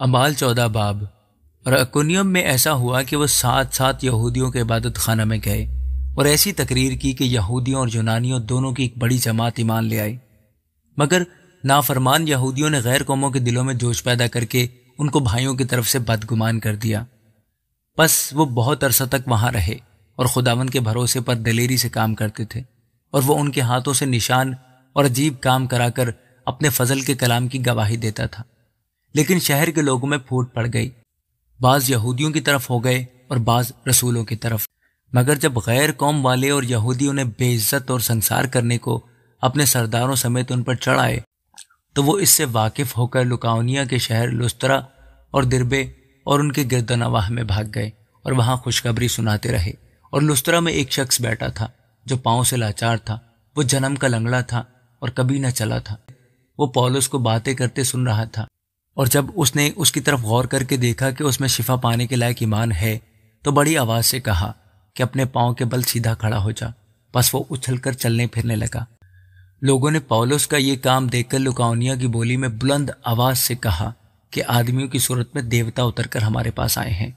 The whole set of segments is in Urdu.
امال 14 باب۔ اور اکنیوم میں ایسا ہوا کہ وہ ساتھ ساتھ یہودیوں کے عبادت خانہ میں گئے اور ایسی تقریر کی کہ یہودیوں اور یونانیوں دونوں کی ایک بڑی جماعت ایمان لے آئی، مگر نافرمان یہودیوں نے غیر قوموں کے دلوں میں جوش پیدا کر کے ان کو بھائیوں کی طرف سے بدگمان کر دیا۔ پس وہ بہت عرصہ تک وہاں رہے اور خداوند کے بھروسے پر دلیری سے کام کرتے تھے، اور وہ ان کے ہاتھوں سے نشان اور عجیب کام کرا کر اپنے فضل کے کلام کی گواہی دیتا تھا۔ لیکن شہر کے لوگوں میں پھوٹ پڑ گئی، بعض یہودیوں کی طرف ہو گئے اور بعض رسولوں کی طرف۔ مگر جب غیر قوم والے اور یہودی انہیں بے عزت اور سنسار کرنے کو اپنے سرداروں سمیت ان پر چڑھ آئے تو وہ اس سے واقف ہو کر لکاونیا کے شہر لسترا اور دربے اور ان کے گرد و نواح میں بھاگ گئے اور وہاں خوشخبری سناتے رہے۔ اور لسترا میں ایک شخص بیٹھا تھا جو پاؤں سے لاچار تھا، وہ جنم کا لنگڑا تھا اور کبھی نہ چلا تھا۔ وہ پولس کو باتیں کرتے سن رہا تھا، اور جب اس نے اس کی طرف غور کر کے دیکھا کہ اس میں شفا پانے کے لائق ایمان ہے تو بڑی آواز سے کہا کہ اپنے پاؤں کے بل سیدھا کھڑا ہو جا۔ پس وہ اچھل کر چلنے پھرنے لگا۔ لوگوں نے پولس کا یہ کام دیکھ کر لکاونیا کی بولی میں بلند آواز سے کہا کہ آدمیوں کی صورت میں دیوتا اتر کر ہمارے پاس آئے ہیں،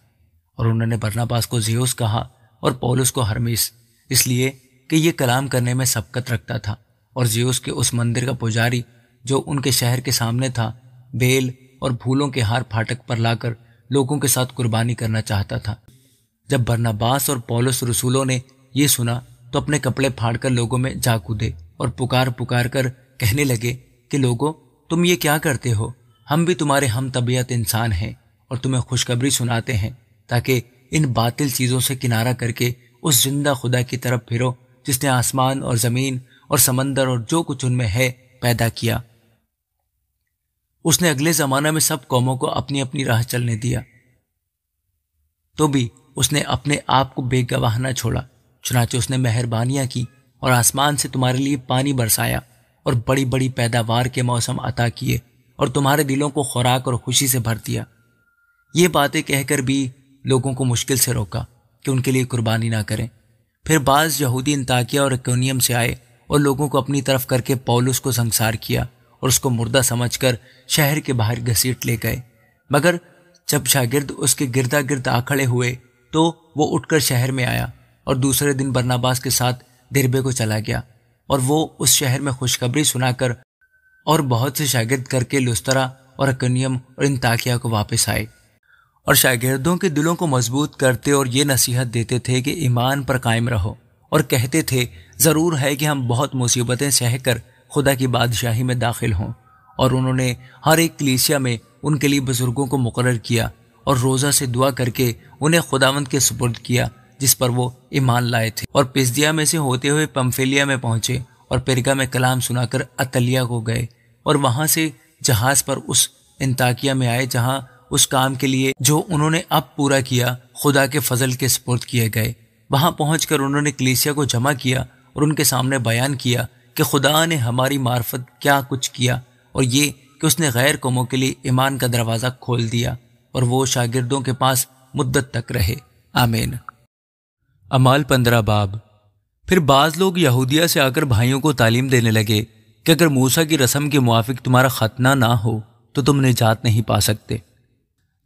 اور انہوں نے برناباس کو زیوس کہا اور پولس کو ہرمیس، اس لیے کہ یہ کلام کرنے میں سبقت رکھتا تھا، اور زیوس کے اس مندر کا پجاری جو ان کے شہر کے سامنے تھا بیل اور پھولوں کے ہار پھاٹک پر لا کر لوگوں کے ساتھ قربانی کرنا چاہتا تھا۔ جب برناباس اور پولس رسولوں نے یہ سنا تو اپنے کپڑے پھاڑ کر لوگوں میں جا کودے اور پکار کر کہنے لگے کہ لوگو، تم یہ کیا کرتے ہو؟ ہم بھی تمہارے ہم طبیعت انسان ہیں اور تمہیں خوشخبری سناتے ہیں تاکہ ان باطل چیزوں سے کنارہ کر کے اس زندہ خدا کی طرف پھرو جس نے آسمان اور زمین اور سمندر اور جو کچھ ان میں ہے پیدا کیا۔ اس نے اگلے زمانہ میں سب قوموں کو اپنی اپنی راہ چلنے دیا، تو بھی اس نے اپنے آپ کو بے گواہ نہ چھوڑا۔ چنانچہ اس نے مہربانیاں کی اور آسمان سے تمہارے لیے پانی برسایا اور بڑی بڑی پیداوار کے موسم عطا کیے اور تمہارے دلوں کو خوراک اور خوشی سے بھر دیا۔ یہ باتیں کہہ کر بھی لوگوں کو مشکل سے روکا کہ ان کے لیے قربانی نہ کریں۔ پھر بعض یہودی انطاکیہ اور اکنیوم سے آئے اور لوگوں کو اپنی طرف کر کے پولس کو سنسار کیا اور اس کو مردہ سمجھ کر شہر کے باہر گھسیٹ لے گئے۔ مگر جب شاگرد اس کے گردا گرد آ کھڑے ہوئے تو وہ اٹھ کر شہر میں آیا اور دوسرے دن برناباس کے ساتھ دربے کو چلا گیا، اور وہ اس شہر میں خوشخبری سنا کر اور بہت سے شاگرد کر کے لسترا اور اکنیوم اور انطاکیہ کو واپس آئے، اور شاگردوں کے دلوں کو مضبوط کرتے اور یہ نصیحت دیتے تھے کہ ایمان پر قائم رہو، اور کہتے تھے ضرور ہے کہ ہم بہت مصیبتیں سہ کر خدا کی بادشاہی میں داخل ہوں۔ اور انہوں نے ہر ایک کلیسیا میں ان کے لیے بزرگوں کو مقرر کیا اور روزہ سے دعا کر کے انہیں خداوند کے سپرد کیا جس پر وہ ایمان لائے تھے، اور پسدیا میں سے ہوتے ہوئے پمفیلیا میں پہنچے اور پرگا میں کلام سنا کر اتلیہ کو گئے، اور وہاں سے جہاز پر اس انطاکیہ میں آئے جہاں اس کام کے لیے جو انہوں نے اب پورا کیا خدا کے فضل کے سپرد کیے گئے۔ وہاں پہنچ کر انہوں نے کلیسیا کو جمع کیا اور ان کے سامنے بیان کیا کہ خدا نے ہماری معرفت کیا کچھ کیا، اور یہ کہ اس نے غیر قوموں کے لیے ایمان کا دروازہ کھول دیا، اور وہ شاگردوں کے پاس مدت تک رہے۔ آمین۔ اعمال 15 باب۔ پھر بعض لوگ یہودیہ سے آ کر بھائیوں کو تعلیم دینے لگے کہ اگر موسیٰ کی رسم کے موافق تمہارا ختنہ نہ ہو تو تم نجات نہیں پا سکتے۔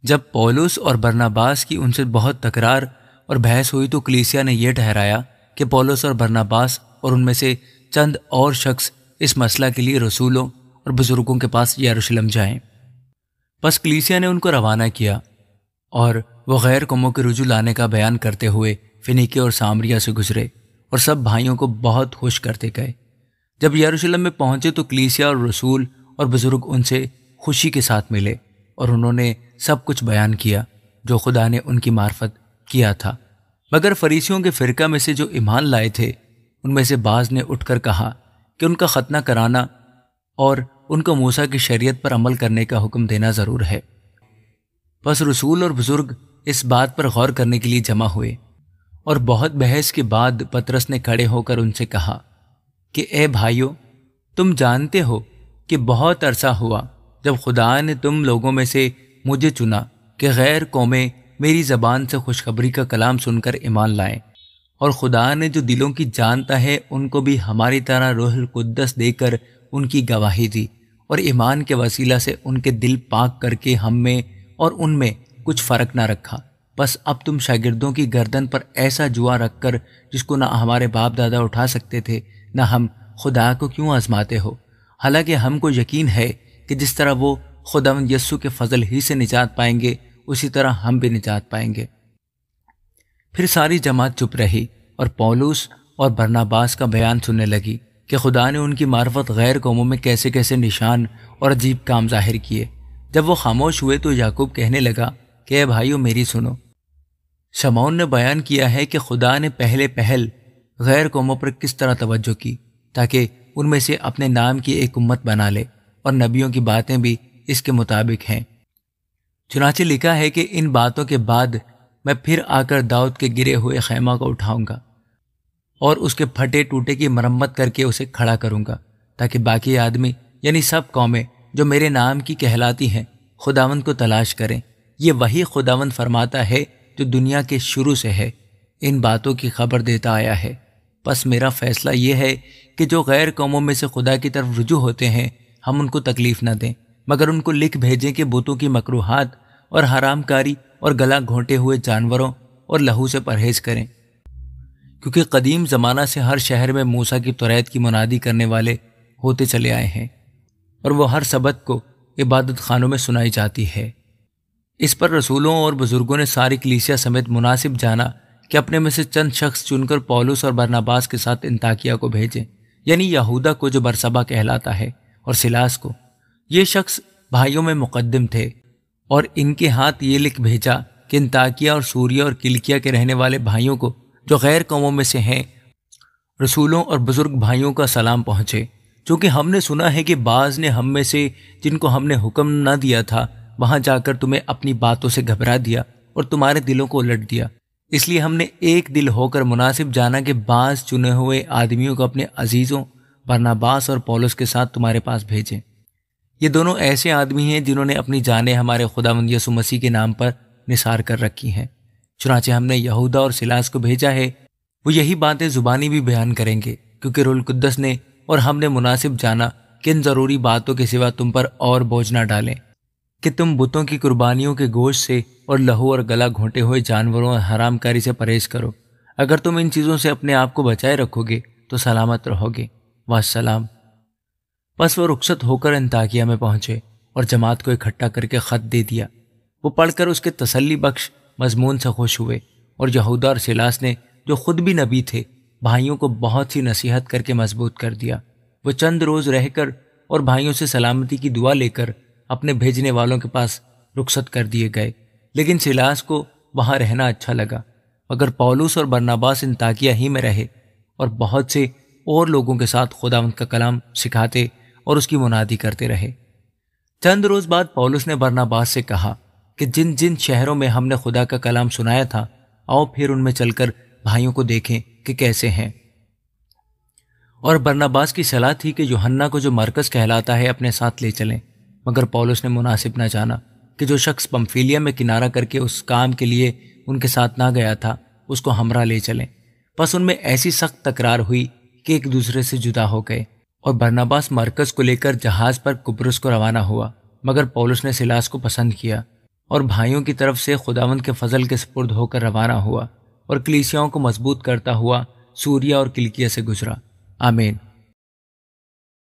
جب پولس اور برناباس کی ان سے بہت تکرار اور بحث ہوئی تو کلیسیا نے یہ ٹھہرایا کہ پولس اور برناباس اور ان میں سے چند اور شخص اس مسئلہ کے لیے رسولوں اور بزرگوں کے پاس یروشلم جائیں۔ پس کلیسیا نے ان کو روانہ کیا، اور وہ غیر قوموں کے رجوع لانے کا بیان کرتے ہوئے فینیکے اور سامریا سے گزرے اور سب بھائیوں کو بہت خوش کرتے گئے۔ جب یروشلم میں پہنچے تو کلیسیا اور رسول اور بزرگ ان سے خوشی کے ساتھ ملے، اور انہوں نے سب کچھ بیان کیا جو خدا نے ان کی معرفت کیا تھا۔ مگر فریسیوں کے فرقہ میں سے جو ایمان لائے تھے ان میں سے بعض نے اٹھ کر کہا کہ ان کا ختنہ کرانا اور ان کو موسیٰ کی شریعت پر عمل کرنے کا حکم دینا ضرور ہے۔ پس رسول اور بزرگ اس بات پر غور کرنے کے لیے جمع ہوئے، اور بہت بحث کے بعد پطرس نے کھڑے ہو کر ان سے کہا کہ اے بھائیو، تم جانتے ہو کہ بہت عرصہ ہوا جب خدا نے تم لوگوں میں سے مجھے چنا کہ غیر قومیں میری زبان سے خوشخبری کا کلام سن کر ایمان لائیں، اور خدا نے جو دلوں کی جانتا ہے ان کو بھی ہماری طرح روح القدس دے کر ان کی گواہی دی، اور ایمان کے وسیلہ سے ان کے دل پاک کر کے ہم میں اور ان میں کچھ فرق نہ رکھا، بس اب تم شاگردوں کی گردن پر ایسا جوا رکھ کر جس کو نہ ہمارے باپ دادا اٹھا سکتے تھے نہ ہم، خدا کو کیوں آزماتے ہو؟ حالانکہ ہم کو یقین ہے کہ جس طرح وہ خداوند یسوع کے فضل ہی سے نجات پائیں گے اسی طرح ہم بھی نجات پائیں گے۔ پھر ساری جماعت چپ رہی اور پولس اور برناباس کا بیان سننے لگی کہ خدا نے ان کی معرفت غیر قوموں میں کیسے کیسے نشان اور عجیب کام ظاہر کیے۔ جب وہ خاموش ہوئے تو یعقوب کہنے لگا کہ اے بھائیو میری سنو۔ شمعون نے بیان کیا ہے کہ خدا نے پہل غیر قوموں پر کس طرح توجہ کی تاکہ ان میں سے اپنے نام کی ایک امت بنا لے، اور نبیوں کی باتیں بھی اس کے مطابق ہیں۔ چنانچہ لکھا ہے کہ ان باتوں کے بعد میں پھر آ کر داؤد کے گرے ہوئے خیمہ کو اٹھاؤں گا اور اس کے پھٹے ٹوٹے کی مرمت کر کے اسے کھڑا کروں گا، تاکہ باقی آدمی یعنی سب قومیں جو میرے نام کی کہلاتی ہیں خداوند کو تلاش کریں۔ یہ وہی خداوند فرماتا ہے جو دنیا کے شروع سے ہے، ان باتوں کی خبر دیتا آیا ہے۔ بس میرا فیصلہ یہ ہے کہ جو غیر قوموں میں سے خدا کی طرف رجوع ہوتے ہیں ہم ان کو تکلیف نہ دیں، مگر ان کو لکھ بھیجیں کہ بتوں کی مکروہات اور حرام کاری اور گلا گھونٹے ہوئے جانوروں اور لہو سے پرہیز کریں، کیونکہ قدیم زمانہ سے ہر شہر میں موسیٰ کی توریت کی منادی کرنے والے ہوتے چلے آئے ہیں، اور وہ ہر سبت کو عبادت خانوں میں سنائی جاتی ہے۔ اس پر رسولوں اور بزرگوں نے ساری کلیسیا سمیت مناسب جانا کہ اپنے میں سے چند شخص چن کر پولس اور برناباس کے ساتھ انطاکیہ کو بھیجیں، یعنی یہودا کو جو برسبا کہلاتا ہے، اور سلاس کو۔ یہ شخص بھائیوں میں مقدم تھے، اور ان کے ہاتھ یہ لکھ بھیجا کہ انطاکیہ اور سوریہ اور کلکیہ کے رہنے والے بھائیوں کو جو غیر قوموں میں سے ہیں، رسولوں اور بزرگ بھائیوں کا سلام پہنچے، چونکہ ہم نے سنا ہے کہ بعض نے ہم میں سے جن کو ہم نے حکم نہ دیا تھا وہاں جا کر تمہیں اپنی باتوں سے گھبرا دیا اور تمہارے دلوں کو الٹ دیا۔ اس لیے ہم نے ایک دل ہو کر مناسب جانا کہ بعض چنے ہوئے آدمیوں کو اپنے عزیزوں برناباس اور پولس کے ساتھ تمہارے پاس بھیجیں۔ یہ دونوں ایسے آدمی ہیں جنہوں نے اپنی جانیں ہمارے خداوند یسوع مسیح کے نام پر نثار کر رکھی ہیں۔ چنانچہ ہم نے یہودا اور سلاس کو بھیجا ہے، وہ یہی باتیں زبانی بھی بیان کریں گے، کیونکہ روح القدس نے اور ہم نے مناسب جانا کہ ان ضروری باتوں کے سوا تم پر اور بوجھ نہ ڈالیں کہ تم بتوں کی قربانیوں کے گوشت سے اور لہو اور گلا گھونٹے ہوئے جانوروں اور حرام کاری سے پرہیز کرو۔ اگر تم ان چیزوں سے اپنے آپ کو بچائے رکھو گے تو سلامت رہو گے۔ والسلام۔ پس وہ رخصت ہو کر انطاکیہ میں پہنچے اور جماعت کو اکٹھا کر کے خط دے دیا۔ وہ پڑھ کر اس کے تسلی بخش مضمون سے خوش ہوئے، اور یہودا اور سلاس نے جو خود بھی نبی تھے بھائیوں کو بہت سی نصیحت کر کے مضبوط کر دیا۔ وہ چند روز رہ کر اور بھائیوں سے سلامتی کی دعا لے کر اپنے بھیجنے والوں کے پاس رخصت کر دیے گئے، لیکن سلاس کو وہاں رہنا اچھا لگا، مگر پولس اور برناباس انطاکیہ ہی میں رہے اور بہت سے اور لوگوں کے ساتھ خداوند کا کلام سکھاتے اور اس کی منادی کرتے رہے۔ چند روز بعد پولس نے برناباس سے کہا کہ جن جن شہروں میں ہم نے خدا کا کلام سنایا تھا آؤ پھر ان میں چل کر بھائیوں کو دیکھیں کہ کیسے ہیں۔ اور برناباس کی صلاح تھی کہ یوحنا کو جو مرکز کہلاتا ہے اپنے ساتھ لے چلیں، مگر پولس نے مناسب نہ جانا کہ جو شخص پمفیلیا میں کنارہ کر کے اس کام کے لیے ان کے ساتھ نہ گیا تھا اس کو ہمراہ لے چلیں۔ پس ان میں ایسی سخت تکرار ہوئی کہ ایک دوسرے سے جدا ہو گئے، اور برناباس مرکز کو لے کر جہاز پر قبرس کو روانہ ہوا، مگر پولس نے سلاس کو پسند کیا اور بھائیوں کی طرف سے خداوند کے فضل کے سپرد ہو کر روانہ ہوا، اور کلیسیاؤں کو مضبوط کرتا ہوا سوریہ اور کلکیہ سے گزرا۔ آمین۔